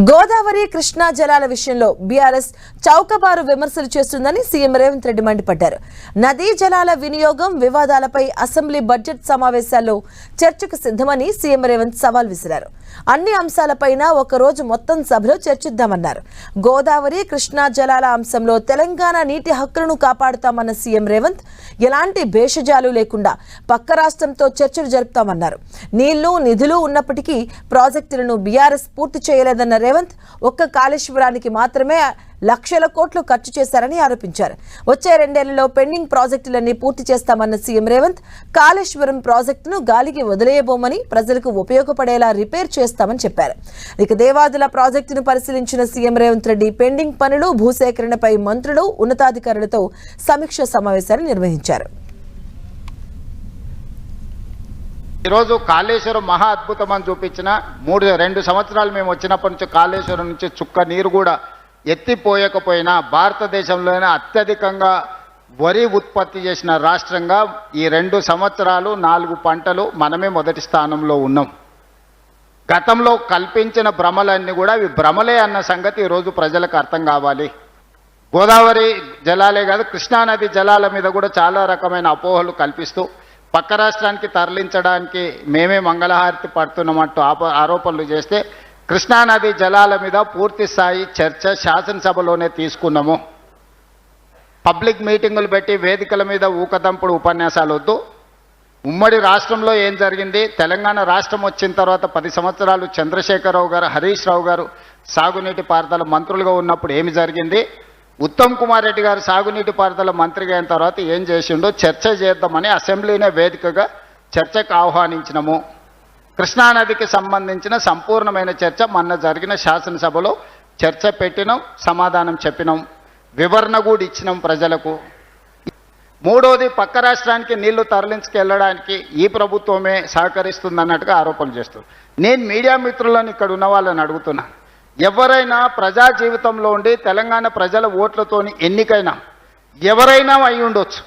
గోదావరి కృష్ణా జలాల విషయంలో బీఆర్ఎస్ చౌకబారు విమర్శలు చేస్తుందని సీఎం రేవంత్ రెడ్డి మండిపడ్డారు. నదీ జలాల వినియోగం వివాదాలపై అసెంబ్లీ బడ్జెట్ సమావేశాల్లో చర్చకు సిద్ధమని సీఎం రేవంత్ సవాల్ విసిరారు. అన్ని అంశాలపైన ఒకరోజు మొత్తం సభలో చర్చిద్దామన్నారు. గోదావరి కృష్ణా జలాల అంశంలో తెలంగాణ నీటి హక్కులను కాపాడుతామన్న సీఎం రేవంత్ ఎలాంటి భేషజాలు లేకుండా పక్క రాష్ట్రంతో చర్చలు జరుపుతామన్నారు. నీళ్లు నిధులు ఉన్నప్పటికీ ప్రాజెక్టులను బీఆర్ఎస్ పూర్తి చేయలేదన్న రేవంత్ ఒక్క కాళేశ్వరానికి మాత్రమే లక్షల కోట్లు ఖర్చు చేశారని ఆరోపించారు. వచ్చే 2 ఏళ్లలో పెండింగ్ ప్రాజెక్టులన్నీ పూర్తి చేస్తామన్న సీఎం రేవంత్ కాళేశ్వరం ప్రాజెక్టును గాలికి వదిలేయబోమని ప్రజలకు ఉపయోగపడేలా రిపేర్ చేస్తామని చెప్పారు. ఇక దేవాదుల ప్రాజెక్టును పరిశీలించిన సీఎం రేవంత్ రెడ్డి పెండింగ్ పనులు భూసేకరణపై మంత్రులు ఉన్నతాధికారులతో సమీక్ష సమావేశాలు నిర్వహించారు. ఈరోజు కాళేశ్వరం మహా అద్భుతం అని చూపించిన 2 సంవత్సరాలు మేము వచ్చినప్పటి నుంచి కాళేశ్వరం నుంచి చుక్క నీరు కూడా ఎత్తిపోయకపోయినా భారతదేశంలోనే అత్యధికంగా వరి ఉత్పత్తి చేసిన రాష్ట్రంగా ఈ 2 సంవత్సరాలు 4 పంటలు మనమే మొదటి స్థానంలో ఉన్నాం. గతంలో కల్పించిన భ్రమలన్నీ కూడా ఇవి భ్రమలే అన్న సంగతి ఈరోజు ప్రజలకు అర్థం కావాలి. గోదావరి జలాలే కాదు కృష్ణానది జలాల మీద కూడా చాలా రకమైన అపోహలు కల్పిస్తూ పక్క రాష్ట్రానికి తరలించడానికి మేమే మంగళహారతి పడుతున్నామంటూ ఆరోపణలు చేస్తే కృష్ణానది జలాల మీద పూర్తి స్థాయి చర్చ శాసనసభలోనే తీసుకున్నాము. పబ్లిక్ మీటింగులు పెట్టి వేదికల మీద ఊకదంపుడు ఉపన్యాసాలు వద్దు. ఉమ్మడి రాష్ట్రంలో ఏం జరిగింది, తెలంగాణ రాష్ట్రం వచ్చిన తర్వాత 10 సంవత్సరాలు చంద్రశేఖరరావు గారు హరీష్ రావు గారు సాగునీటి పారుదల మంత్రులుగా ఉన్నప్పుడు ఏమి జరిగింది, ఉత్తమ్ కుమార్ రెడ్డి గారు సాగునీటి పారుదల మంత్రిగా అయిన తర్వాత ఏం చేసిండో చర్చ చేద్దామని అసెంబ్లీనే వేదికగా చర్చకు ఆహ్వానించినము. కృష్ణానదికి సంబంధించిన సంపూర్ణమైన చర్చ మొన్న జరిగిన శాసనసభలో చర్చ పెట్టినాం, సమాధానం చెప్పినాం, వివరణ కూడా ఇచ్చినాం ప్రజలకు. మూడోది పక్క రాష్ట్రానికి నీళ్లు తరలించుకెళ్ళడానికి ఈ ప్రభుత్వమే సహకరిస్తుందన్నట్టుగా ఆరోపణలు చేస్తారు. నేను మీడియా మిత్రులను ఇక్కడ ఉన్న వాళ్ళని అడుగుతున్నా, ఎవరైనా ప్రజా జీవితంలో ఉండి తెలంగాణ ప్రజల ఓట్లతోని ఎన్నికైనా ఎవరైనా అయి ఉండొచ్చు.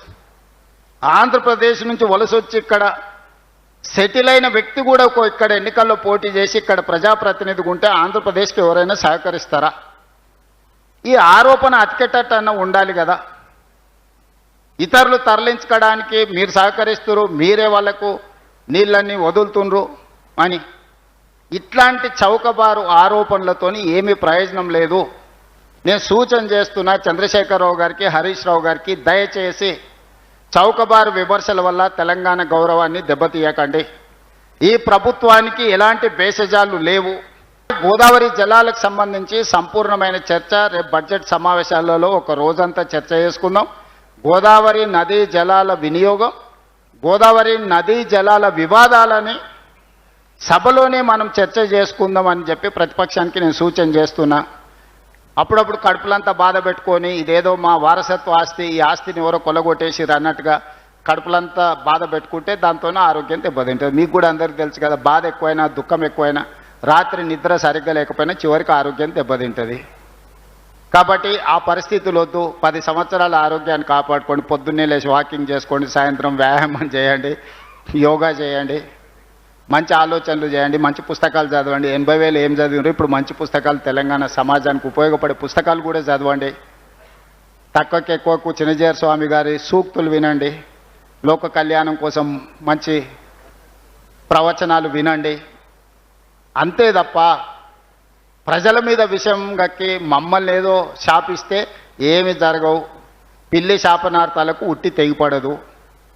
ఆంధ్రప్రదేశ్ నుంచి వలస వచ్చి ఇక్కడ సెటిల్ అయిన వ్యక్తి కూడా ఇక్కడ ఎన్నికల్లో పోటీ చేసి ఇక్కడ ప్రజాప్రతినిధిగా ఉంటే ఆంధ్రప్రదేశ్కి ఎవరైనా సహకరిస్తారా? ఈ ఆరోపణ అతికెట్టన్నా ఉండాలి కదా. ఇతరులు తరలించుకోవడానికి మీరు సహకరిస్తున్నారు, మీరే వాళ్లకు నీళ్ళన్నీ వదులుతుండ్రు అని ఇట్లాంటి చౌకబారు ఆరోపణలతోని ఏమీ ప్రయోజనం లేదు. నేను సూచన చేస్తున్నా చంద్రశేఖరరావు గారికి హరీష్ రావు గారికి, దయచేసి చౌకబారు విమర్శల వల్ల తెలంగాణ గౌరవాన్ని దెబ్బతీయకండి. ఈ ప్రభుత్వానికి ఎలాంటి భేషజాలు లేవు. గోదావరి జలాలకు సంబంధించి సంపూర్ణమైన చర్చ రేపు బడ్జెట్ సమావేశాలలో ఒక రోజంతా చర్చ చేసుకుందాం. గోదావరి నదీ జలాల వినియోగం, గోదావరి నదీ జలాల వివాదాలని సభలోనే మనం చర్చ చేసుకుందామని చెప్పి ప్రతిపక్షానికి నేను సూచన చేస్తున్నా. అప్పుడప్పుడు కడుపులంతా బాధ పెట్టుకొని ఇదేదో మా వారసత్వ ఆస్తి, ఈ ఆస్తిని ఎవరో కొలగొట్టేసిరు అన్నట్టుగా కడుపులంతా బాధ పెట్టుకుంటే దాంతోనే ఆరోగ్యం దెబ్బతింటుంది. మీకు కూడా అందరికీ తెలుసు కదా, బాధ ఎక్కువైనా దుఃఖం ఎక్కువైనా రాత్రి నిద్ర సరిగ్గా లేకపోయినా చివరికి ఆరోగ్యం దెబ్బతింటుంది. కాబట్టి ఆ పరిస్థితులు వద్దు. 10 సంవత్సరాల ఆరోగ్యాన్ని కాపాడుకోండి. పొద్దున్నే లేచి వాకింగ్ చేసుకోండి, సాయంత్రం వ్యాయామం చేయండి, యోగా చేయండి, మంచి ఆలోచనలు చేయండి, మంచి పుస్తకాలు చదవండి. 80,000 ఏం చదివారు, ఇప్పుడు మంచి పుస్తకాలు తెలంగాణ సమాజానికి ఉపయోగపడే పుస్తకాలు కూడా చదవండి. తక్కువకి ఎక్కువకు చిన్నజీర స్వామి గారి సూక్తులు వినండి, లోక కళ్యాణం కోసం మంచి ప్రవచనాలు వినండి. అంతే తప్ప ప్రజల మీద విషయం గక్కి మమ్మల్ని ఏదో శాపిస్తే ఏమి జరగవు. పిల్లి శాపనార్థాలకు ఉట్టి తెగిపడదు.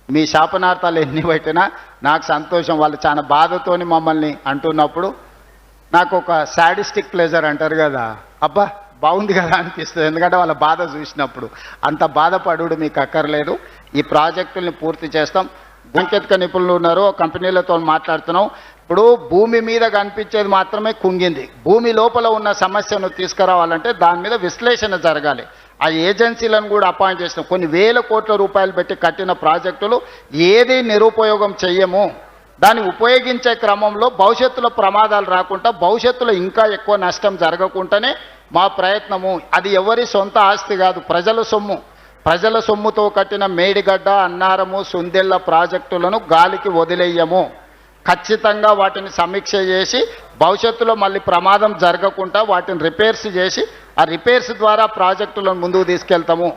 మీ శాపనార్థాలు ఎన్ని పెట్టినా నాకు సంతోషం. వాళ్ళు చాలా బాధతోని మమ్మల్ని అంటున్నప్పుడు నాకు ఒక సాడిస్టిక్ ప్లెజర్ అంటారు కదా, అబ్బా బాగుంది కదా అనిపిస్తుంది. ఎందుకంటే వాళ్ళ బాధ చూసినప్పుడు. అంత బాధపడు మీకు అక్కర్లేదు. ఈ ప్రాజెక్టుల్ని పూర్తి చేస్తాం. సాంకేతిక నిపుణులు ఉన్నారు, కంపెనీలతో మాట్లాడుతున్నాం. ఇప్పుడు భూమి మీద కనిపించేది మాత్రమే కుంగింది. భూమి లోపల ఉన్న సమస్యను తీసుకురావాలంటే దాని మీద విశ్లేషణ జరగాలి. ఆ ఏజెన్సీలను కూడా అపాయింట్ చేసిన కొన్ని వేల కోట్ల రూపాయలు పెట్టి కట్టిన ప్రాజెక్టులు ఏది నిరుపయోగం చెయ్యము. దాన్ని ఉపయోగించే క్రమంలో భవిష్యత్తులో ప్రమాదాలు రాకుండా, భవిష్యత్తులో ఇంకా ఎక్కువ నష్టం జరగకుండానే మా ప్రయత్నము. అది ఎవరి సొంత ఆస్తి కాదు, ప్రజల సొమ్ము. ప్రజల సొమ్ముతో కట్టిన మేడిగడ్డ, అన్నారము, సుందెళ్ల ప్రాజెక్టులను గాలికి వదిలేయము. ఖచ్చితంగా వాటిని సమీక్ష చేసి భవిష్యత్తులో మళ్ళీ ప్రమాదం జరగకుండా వాటిని రిపేర్స్ చేసి ఆ రిపేర్స్ ద్వారా ప్రాజెక్టులను ముందుకు తీసుకెళ్తాము.